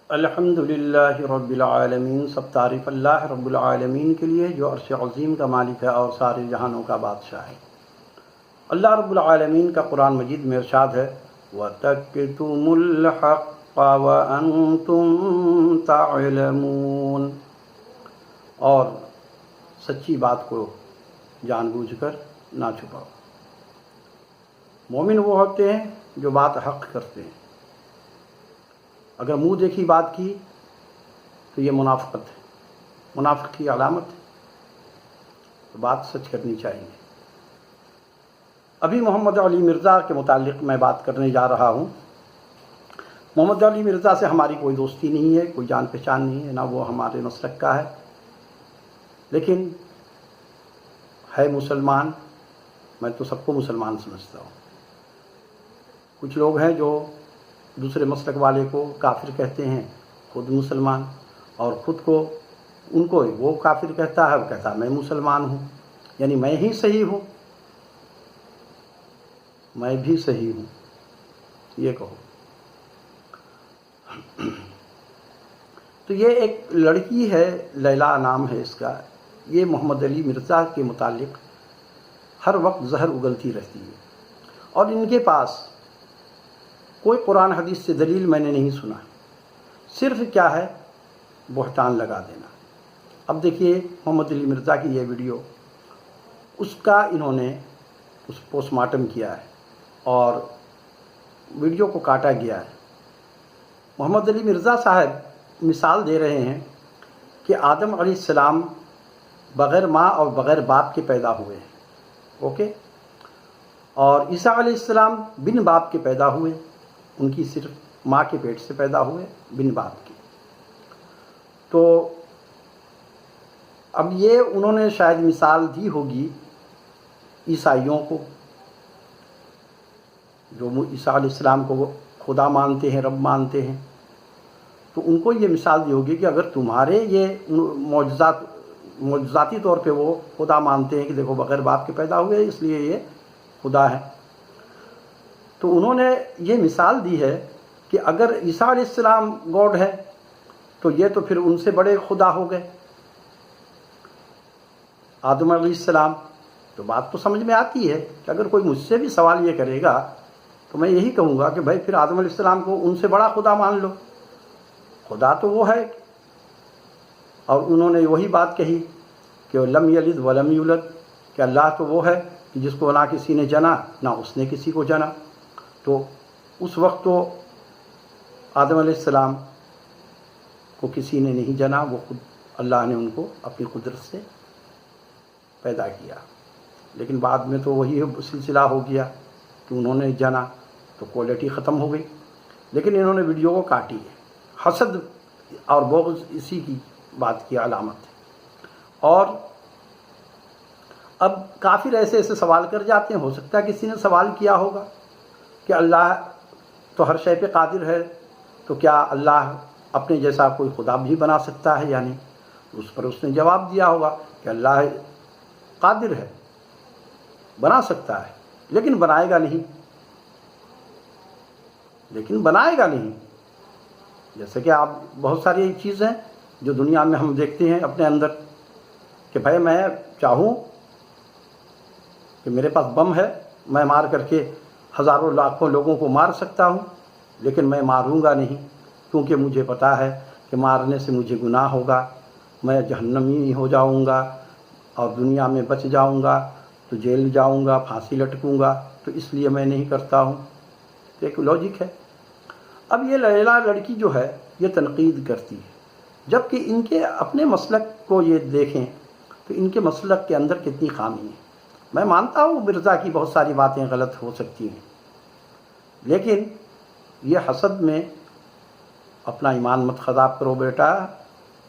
الحمدللہ رب العالمین، سب تعریف اللہ رب العالمین کے لیے جو عرش عظیم کا مالک ہے اور سارے جہانوں کا بادشاہ ہے۔ اللہ رب العالمین کا قرآن مجید میں ارشاد ہے وَتَكْتُمُوا الْحَقَّ وَأَنْتُمْ تَعْلَمُونَ، اور سچی بات کو جان بوجھ کر نہ چھپاؤ۔ مومن وہ ہوتے ہیں جو بات حق کرتے ہیں۔ اگر منہ دیکھی بات کی تو یہ منافقت ہے، منافق کی علامت ہے، تو بات سچ کرنی چاہیے۔ ابھی محمد علی مرزا کے متعلق میں بات کرنے جا رہا ہوں۔ محمد علی مرزا سے ہماری کوئی دوستی نہیں ہے، کوئی جان پہچان نہیں ہے، نہ وہ ہمارے مسلک کا ہے، لیکن ہے مسلمان۔ میں تو سب کو مسلمان سمجھتا ہوں۔ کچھ لوگ ہیں جو دوسرے مسلک والے کو کافر کہتے ہیں، خود مسلمان، اور خود کو ان کو وہ کافر کہتا ہے، وہ کہتا ہے میں مسلمان ہوں، یعنی میں ہی صحیح ہوں، میں بھی صحیح ہوں، یہ کہو۔ تو یہ ایک لڑکی ہے، لیلا نام ہے اس کا، یہ محمد علی مرزا کے متعلق ہر وقت زہر اگلتی رہتی ہے، اور ان کے پاس کوئی قرآن حدیث سے دلیل میں نے نہیں سنا، صرف کیا ہے بہتان لگا دینا۔ اب دیکھیے محمد علی مرزا کی یہ ویڈیو، اس کا انہوں نے اس پوسٹ مارٹم کیا ہے اور ویڈیو کو کاٹا گیا ہے۔ محمد علی مرزا صاحب مثال دے رہے ہیں کہ آدم علیہ السلام بغیر ماں اور بغیر باپ کے پیدا ہوئے ہیں، اوکے، اور عیسیٰ علیہ السلام بن باپ کے پیدا ہوئے، ان کی صرف ماں کے پیٹ سے پیدا ہوئے، بن باپ کی۔ تو اب یہ انہوں نے شاید مثال دی ہوگی عیسائیوں کو، جو عیسیٰ علیہ السلام کو خدا مانتے ہیں، رب مانتے ہیں، تو ان کو یہ مثال دی ہوگی کہ اگر تمہارے یہ معجزاتی طور پہ وہ خدا مانتے ہیں کہ دیکھو بغیر باپ کے پیدا ہوئے اس لیے یہ خدا ہے، تو انہوں نے یہ مثال دی ہے کہ اگر عیسیٰ علیہ السلام گاڈ ہے تو یہ تو پھر ان سے بڑے خدا ہو گئے آدم علیہ السلام۔ تو بات تو سمجھ میں آتی ہے کہ اگر کوئی مجھ سے بھی سوال یہ کرے گا تو میں یہی کہوں گا کہ بھائی پھر آدم علیہ السلام کو ان سے بڑا خدا مان لو، خدا تو وہ ہے۔ اور انہوں نے وہی بات کہی کہ لم یلد ولم یولد، کہ اللہ تو وہ ہے کہ جس کو نہ کسی نے جنا نہ اس نے کسی کو جنا۔ تو اس وقت تو آدم علیہ السلام کو کسی نے نہیں جنا، وہ خود اللہ نے ان کو اپنی قدرت سے پیدا کیا، لیکن بعد میں تو وہی سلسلہ ہو گیا کہ انہوں نے جنا تو کوالٹی ختم ہو گئی۔ لیکن انہوں نے ویڈیو کو کاٹی ہے، حسد اور بغض اسی کی بات کی علامت ہے۔ اور اب کافر ایسے ایسے سوال کر جاتے ہیں، ہو سکتا ہے کسی نے سوال کیا ہوگا کہ اللہ تو ہر شے پہ قادر ہے، تو کیا اللہ اپنے جیسا کوئی خدا بھی بنا سکتا ہے یا نہیں؟ اس پر اس نے جواب دیا ہوگا کہ اللہ قادر ہے، بنا سکتا ہے، لیکن بنائے گا نہیں، جیسے کہ آپ بہت ساری چیزیں جو دنیا میں ہم دیکھتے ہیں اپنے اندر کہ بھائی میں چاہوں کہ میرے پاس بم ہے، میں مار کر کے ہزاروں لاکھوں لوگوں کو مار سکتا ہوں، لیکن میں ماروں گا نہیں، کیونکہ مجھے پتا ہے کہ مارنے سے مجھے گناہ ہوگا، میں جہنمی ہو جاؤں گا اور دنیا میں بچ جاؤں گا تو جیل جاؤں گا، پھانسی لٹکوں گا، تو اس لیے میں نہیں کرتا ہوں۔ تو ایک لاجک ہے۔ اب یہ لیلا لڑکی جو ہے یہ تنقید کرتی ہے، جبکہ ان کے اپنے مسلک کو یہ دیکھیں تو ان کے مسلک کے اندر کتنی خامی ہے۔ میں مانتا ہوں مرزا کی بہت ساری باتیں غلط ہو سکتی ہیں، لیکن یہ حسد میں اپنا ایمان مت خراب کرو بیٹا،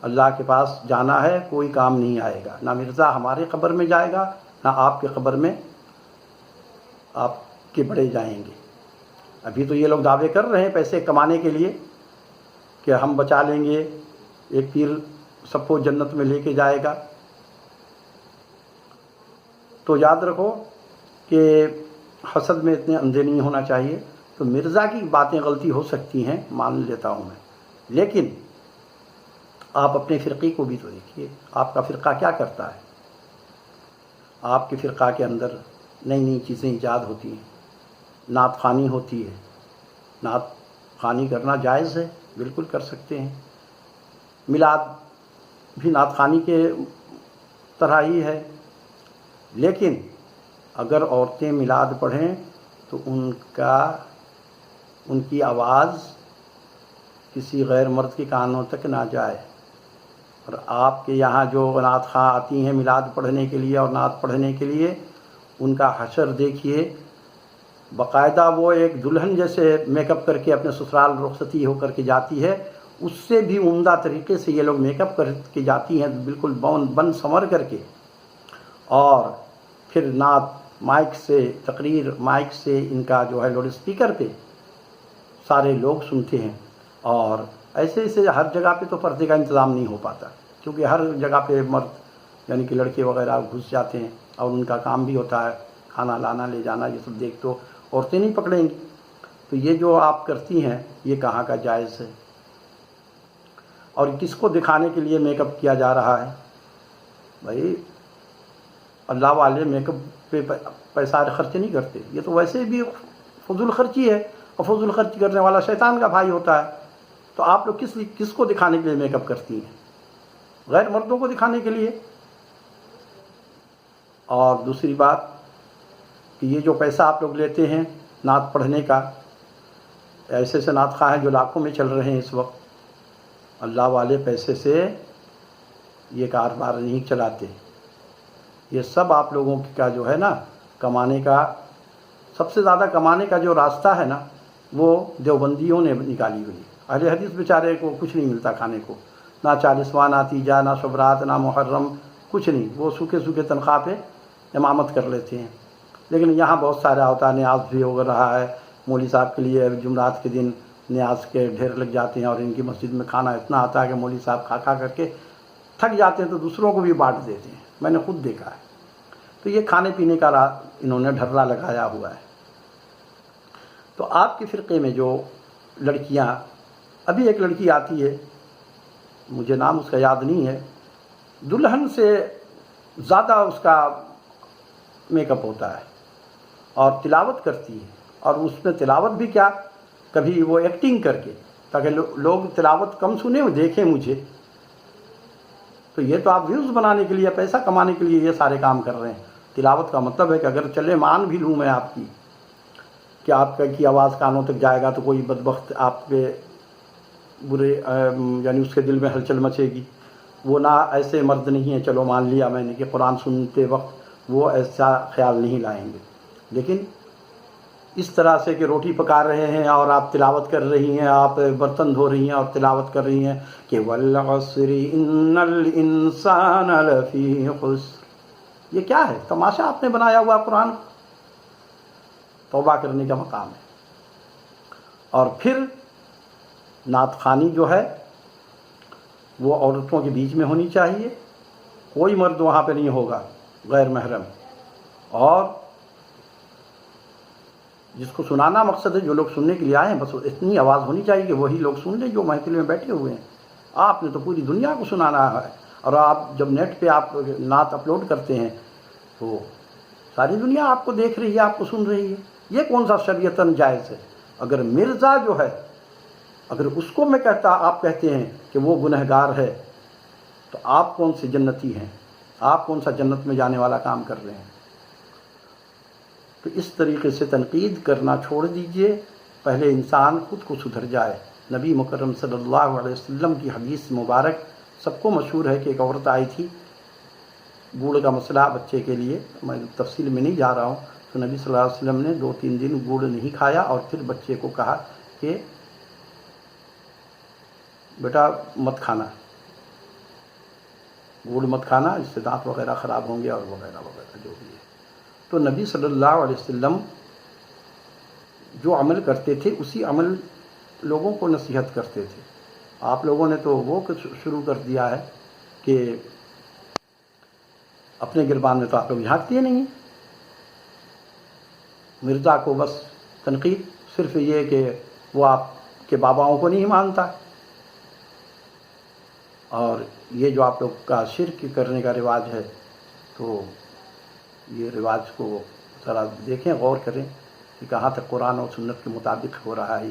اللہ کے پاس جانا ہے، کوئی کام نہیں آئے گا، نہ مرزا ہمارے قبر میں جائے گا نہ آپ کے قبر میں آپ کے بڑے جائیں گے۔ ابھی تو یہ لوگ دعوے کر رہے ہیں پیسے کمانے کے لیے کہ ہم بچا لیں گے، ایک پیر سب کو جنت میں لے کے جائے گا۔ تو یاد رکھو کہ حسد میں اتنے اندھے نہیں ہونا چاہیے۔ تو مرزا کی باتیں غلطی ہو سکتی ہیں، مان لیتا ہوں میں، لیکن آپ اپنے فرقے کو بھی تو دیکھیے، آپ کا فرقہ کیا کرتا ہے؟ آپ کے فرقہ کے اندر نئی نئی چیزیں ایجاد ہوتی ہیں، نعت خوانی ہوتی ہے، نعت خوانی کرنا جائز ہے، بالکل کر سکتے ہیں، میلاد بھی نعت خوانی کے طرح ہی ہے، لیکن اگر عورتیں میلاد پڑھیں تو ان کی آواز کسی غیر مرد کے کانوں تک نہ جائے۔ اور آپ کے یہاں جو نعت خواں آتی ہیں میلاد پڑھنے کے لیے اور نعت پڑھنے کے لیے، ان کا حشر دیکھیے، باقاعدہ وہ ایک دلہن جیسے میک اپ کر کے اپنے سسرال رخصتی ہو کر کے جاتی ہے، اس سے بھی عمدہ طریقے سے یہ لوگ میک اپ کر کے جاتی ہیں، بالکل بن سنور کر کے، اور پھر نعت مائک سے، تقریر مائک سے ان کا جو ہے لاؤڈ اسپیکر پہ سارے لوگ سنتے ہیں۔ اور ایسے ہر جگہ پہ تو پردے کا انتظام نہیں ہو پاتا، کیونکہ ہر جگہ پہ مرد یعنی کہ لڑکے وغیرہ گھس جاتے ہیں، اور ان کا کام بھی ہوتا ہے کھانا لانا لے جانا، یہ سب دیکھ تو عورتیں نہیں پکڑیں گی۔ تو یہ جو آپ کرتی ہیں یہ کہاں کا جائز ہے؟ اور کس کو دکھانے کے لیے میک اپ کیا جا رہا ہے؟ بھائی اللہ والے میک اپ پہ پیسہ خرچ نہیں کرتے، یہ تو ویسے بھی فضول خرچی ہے، اور فضول خرچ کرنے والا شیطان کا بھائی ہوتا ہے۔ تو آپ لوگ کس کو دکھانے کے لیے میک اپ کرتی ہیں؟ غیر مردوں کو دکھانے کے لیے۔ اور دوسری بات کہ یہ جو پیسہ آپ لوگ لیتے ہیں نعت پڑھنے کا، ایسے ایسے نعت خواں ہیں جو لاکھوں میں چل رہے ہیں اس وقت، اللہ والے پیسے سے یہ کاروبار نہیں چلاتے۔ یہ سب آپ لوگوں کا جو ہے نا کمانے کا، سب سے زیادہ کمانے کا جو راستہ ہے نا وہ دیوبندیوں نے نکالی ہوئی۔ اہل حدیث بیچارے کو کچھ نہیں ملتا کھانے کو، نہ چالیسواں، نہ تیجا، نہ شبرات، نہ محرم، کچھ نہیں، وہ سوکھے سوکھے تنخواہ پہ امامت کر لیتے ہیں۔ لیکن یہاں بہت سارا ہوتا ہے، نیاز بھی ہو رہا ہے، مولوی صاحب کے لیے جمعرات کے دن نیاز کے ڈھیر لگ جاتے ہیں، اور ان کی مسجد میں کھانا اتنا آتا ہے کہ مولوی صاحب کھا کھا کر کے تھک جاتے ہیں تو دوسروں کو بھی بانٹ دیتے ہیں، میں نے خود دیکھا ہے۔ تو یہ کھانے پینے کا انہوں نے ڈھرا لگایا ہوا ہے۔ تو آپ کے فرقے میں جو لڑکیاں، ابھی ایک لڑکی آتی ہے، مجھے نام اس کا یاد نہیں ہے، دلہن سے زیادہ اس کا میک اپ ہوتا ہے، اور تلاوت کرتی ہے، اور اس میں تلاوت بھی کیا، کبھی وہ ایکٹنگ کر کے، تاکہ لوگ تلاوت کم سنیں اور دیکھیں مجھے۔ تو یہ تو آپ ویوز بنانے کے لیے، پیسہ کمانے کے لیے یہ سارے کام کر رہے ہیں۔ تلاوت کا مطلب ہے کہ اگر چلے مان بھی لوں میں آپ کی کہ آپ کی آواز کانوں تک جائے گا، تو کوئی بدبخت آپ پہ برے یعنی اس کے دل میں ہلچل مچے گی، وہ نہ ایسے مرد نہیں ہیں، چلو مان لیا میں نے کہ قرآن سنتے وقت وہ ایسا خیال نہیں لائیں گے۔ لیکن اس طرح سے کہ روٹی پکا رہے ہیں اور آپ تلاوت کر رہی ہیں، آپ برتن دھو رہی ہیں اور تلاوت کر رہی ہیں کہ وَالْعَصْرِ إِنَّ الْإِنسَانَ لَفِي خُسْرٍ، یہ کیا ہے؟ تماشا آپ نے بنایا ہوا قرآن۔ توبہ کرنے کا مقام ہے۔ اور پھر نعت خوانی جو ہے وہ عورتوں کے بیچ میں ہونی چاہیے، کوئی مرد وہاں پہ نہیں ہوگا غیر محرم، اور جس کو سنانا مقصد ہے، جو لوگ سننے کے لیے آئے ہیں، بس اتنی آواز ہونی چاہیے کہ وہی لوگ سن لیں جو محفل میں بیٹھے ہوئے ہیں۔ آپ نے تو پوری دنیا کو سنانا ہے، اور آپ جب نیٹ پہ آپ نعت اپلوڈ کرتے ہیں تو ساری دنیا آپ کو دیکھ رہی ہے، آپ کو سن رہی ہے۔ یہ کون سا شریعتاً جائز ہے؟ اگر مرزا جو ہے، اگر اس کو میں کہتا، آپ کہتے ہیں کہ وہ گنہگار ہے، تو آپ کون سے جنتی ہیں؟ آپ کون سا جنت میں جانے والا کام کر رہے ہیں؟ تو اس طریقے سے تنقید کرنا چھوڑ دیجئے، پہلے انسان خود کو سدھر جائے۔ نبی مکرم صلی اللہ علیہ وسلم کی حدیث مبارک سب کو مشہور ہے کہ ایک عورت آئی تھی، گڑ کا مسئلہ بچے کے لیے، میں تفصیل میں نہیں جا رہا ہوں، تو نبی صلی اللہ علیہ وسلم نے 2-3 دن گڑ نہیں کھایا، اور پھر بچے کو کہا کہ بیٹا مت کھانا، گڑ مت کھانا، اس سے دانت وغیرہ خراب ہوں گے، اور وغیرہ وغیرہ جو بھی ہے۔ تو نبی صلی اللہ علیہ وسلم جو عمل کرتے تھے اسی عمل لوگوں کو نصیحت کرتے تھے۔ آپ لوگوں نے تو وہ کچھ شروع کر دیا ہے کہ اپنے گربان میں تو آپ لوگ جھانکتے نہیں ہیں۔ مرزا کو بس تنقید صرف یہ کہ وہ آپ کے باباؤں کو نہیں مانتا، اور یہ جو آپ لوگ کا شرک کرنے کا رواج ہے، تو یہ رواج کو ذرا دیکھیں، غور کریں کہ کہاں تک قرآن اور سنت کے مطابق ہو رہا ہے۔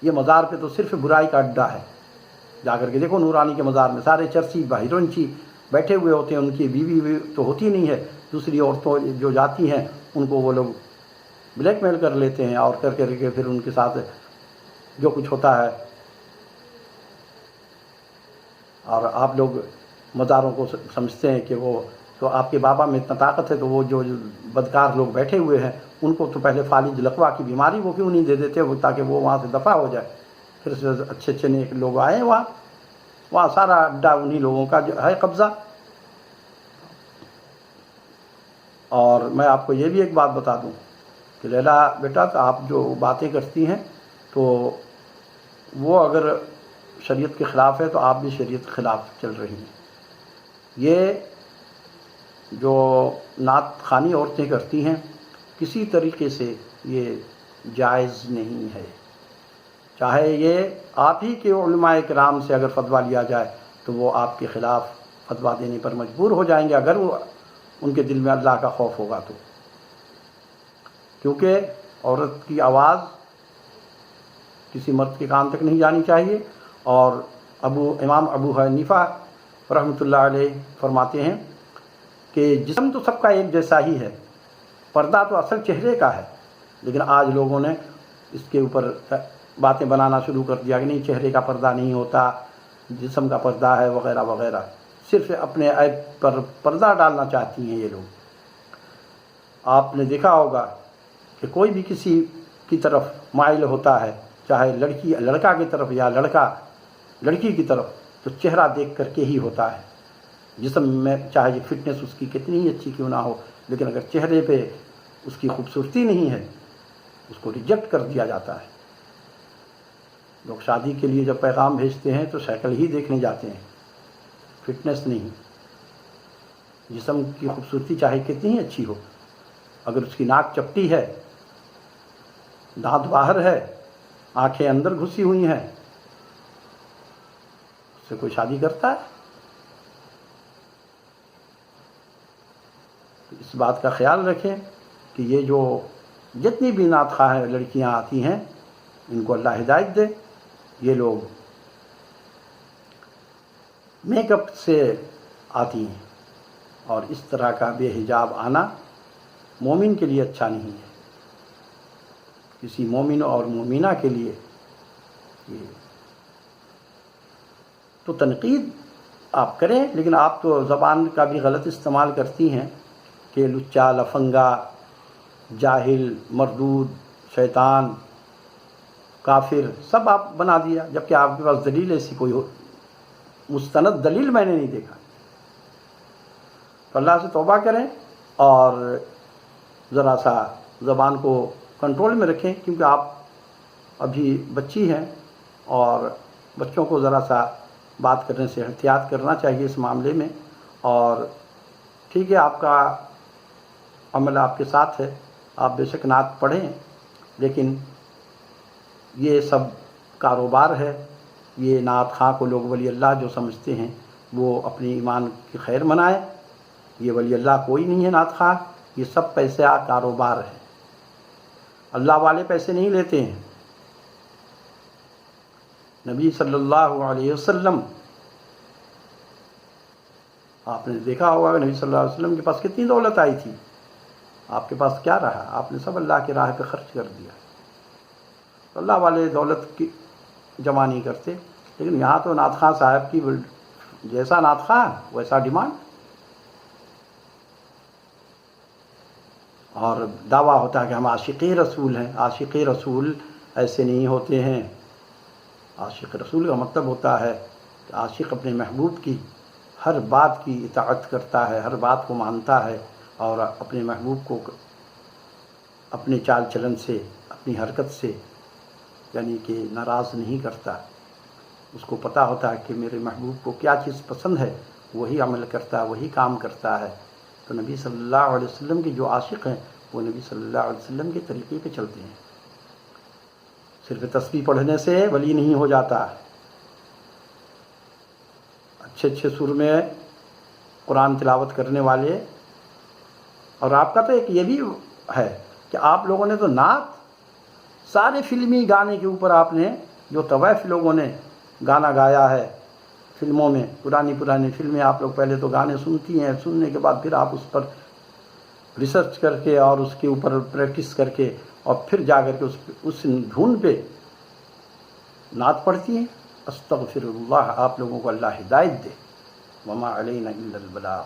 یہ مزار پہ تو صرف برائی کا اڈا ہے۔ جا کر کے دیکھو نورانی کے مزار میں سارے چرسی بہرونچی بیٹھے ہوئے ہوتے ہیں، ان کی بیوی بھی تو ہوتی نہیں ہے، دوسری عورتوں جو جاتی ہیں ان کو وہ لوگ بلیک میل کر لیتے ہیں اور کر کے پھر ان کے ساتھ جو کچھ ہوتا ہے۔ اور آپ لوگ مزاروں کو سمجھتے ہیں کہ وہ تو آپ کے بابا میں اتنا طاقت ہے، تو وہ جو بدکار لوگ بیٹھے ہوئے ہیں ان کو تو پہلے فالج لقوا کی بیماری وہ کیوں نہیں دے دیتے وہ، تاکہ وہ وہاں سے دفع ہو جائے، پھر سے اچھے اچھے نیک لوگ آئے وہاں سارا اڈا انہی لوگوں کا جو ہے قبضہ۔ اور میں آپ کو یہ بھی ایک بات بتا دوں کہ لیلا بیٹا، تو آپ جو باتیں کرتی ہیں تو وہ اگر شریعت کے خلاف ہے تو آپ بھی شریعت کے خلاف چل رہی ہیں۔ یہ جو نعت خوانی عورتیں کرتی ہیں کسی طریقے سے یہ جائز نہیں ہے، چاہے یہ آپ ہی کے علماء کرام سے اگر فتویٰ لیا جائے تو وہ آپ کے خلاف فتویٰ دینے پر مجبور ہو جائیں گے، اگر وہ ان کے دل میں اللہ کا خوف ہوگا تو، کیونکہ عورت کی آواز کسی مرد کے کان تک نہیں جانی چاہیے۔ اور امام ابو حنیفہ رحمۃ اللہ علیہ فرماتے ہیں کہ جسم تو سب کا ایک جیسا ہی ہے، پردہ تو اصل چہرے کا ہے، لیکن آج لوگوں نے اس کے اوپر باتیں بنانا شروع کر دیا کہ نہیں چہرے کا پردہ نہیں ہوتا، جسم کا پردہ ہے وغیرہ وغیرہ، صرف اپنے عیب پر پردہ ڈالنا چاہتی ہیں یہ لوگ۔ آپ نے دیکھا ہوگا کہ کوئی بھی کسی کی طرف مائل ہوتا ہے، چاہے لڑکی لڑکا کی طرف یا لڑکا لڑکی کی طرف، تو چہرہ دیکھ کر کے ہی ہوتا ہے۔ جسم میں چاہے فٹنس اس کی کتنی ہی اچھی کیوں نہ ہو، لیکن اگر چہرے پہ اس کی خوبصورتی نہیں ہے اس کو ریجیکٹ کر دیا جاتا ہے۔ لوگ شادی کے لیے جب پیغام بھیجتے ہیں تو شکل ہی دیکھنے جاتے ہیں، فٹنس نہیں۔ جسم کی خوبصورتی چاہے کتنی ہی اچھی ہو، اگر اس کی ناک چپٹی ہے، دانت باہر ہے، آنکھیں اندر گھسی ہوئی ہیں، اس سے کوئی شادی کرتا ہے؟ تو اس بات کا خیال رکھیں کہ یہ جو جتنی بھی نعت خواہ لڑکیاں آتی ہیں ان کو اللہ ہدایت دے۔ یہ لوگ میک اپ سے آتی ہیں، اور اس طرح کا بے حجاب آنا مومن کے لیے اچھا نہیں ہے، کسی مومن اور مومنہ کے لیے۔ تو تنقید آپ کریں، لیکن آپ تو زبان کا بھی غلط استعمال کرتی ہیں کہ لچا، لفنگا، جاہل، مردود، شیطان، کافر، سب آپ بنا دیا، جبکہ آپ کے پاس دلیل ایسی کوئی مستند دلیل میں نے نہیں دیکھا۔ تو اللہ سے توبہ کریں اور ذرا سا زبان کو کنٹرول میں رکھیں، کیونکہ آپ ابھی بچی ہیں اور بچوں کو ذرا سا بات کرنے سے احتیاط کرنا چاہیے اس معاملے میں۔ اور ٹھیک ہے، آپ کا عمل آپ کے ساتھ ہے، آپ بے شک نعت پڑھیں، لیکن یہ سب کاروبار ہے۔ یہ نعت خواہ کو لوگ ولی اللہ جو سمجھتے ہیں وہ اپنی ایمان کی خیر منائیں، یہ ولی اللہ کوئی نہیں ہے نعت خواہ، یہ سب پیسہ کاروبار ہے، اللہ والے پیسے نہیں لیتے ہیں۔ نبی صلی اللہ علیہ وسلم، آپ نے دیکھا ہوگا کہ نبی صلی اللہ علیہ وسلم کے پاس کتنی دولت آئی تھی، آپ کے پاس کیا رہا؟ آپ نے سب اللہ کی راہ پہ خرچ کر دیا۔ اللہ والے دولت کی جمع نہیں کرتے، لیکن یہاں تو نعت خواہ صاحب کی جیسا نعت خواہ ویسا ڈیمانڈ، اور دعویٰ ہوتا ہے کہ ہم عاشق رسول ہیں۔ عاشق رسول ایسے نہیں ہوتے ہیں۔ عاشق رسول کا مطلب ہوتا ہے کہ عاشق اپنے محبوب کی ہر بات کی اطاعت کرتا ہے، ہر بات کو مانتا ہے، اور اپنے محبوب کو اپنے چال چلن سے، اپنی حرکت سے یعنی کہ ناراض نہیں کرتا۔ اس کو پتہ ہوتا ہے کہ میرے محبوب کو کیا چیز پسند ہے، وہی عمل کرتا ہے، وہی کام کرتا ہے۔ تو نبی صلی اللہ علیہ وسلم کے جو عاشق ہیں وہ نبی صلی اللہ علیہ وسلم کے طریقے پہ چلتے ہیں۔ صرف تسبیح پڑھنے سے ولی نہیں ہو جاتا۔ اچھے اچھے سر میں قرآن تلاوت کرنے والے. اور آپ کا تو ایک یہ بھی ہے کہ آپ لوگوں نے تو نعت سارے فلمی گانے کے اوپر آپ نے جو طوائف لوگوں نے گانا گایا ہے فلموں میں، پرانی فلمیں آپ لوگ پہلے تو گانے سنتی ہیں، سننے کے بعد پھر آپ اس پر ریسرچ کر کے اور اس کے اوپر پریکٹس کر کے اور پھر جا کر کے اس دھن پہ نعت پڑھتی ہیں. استغفر اللہ. آپ لوگوں کو اللہ ہدایت دے. وما علینا الا البلاغ.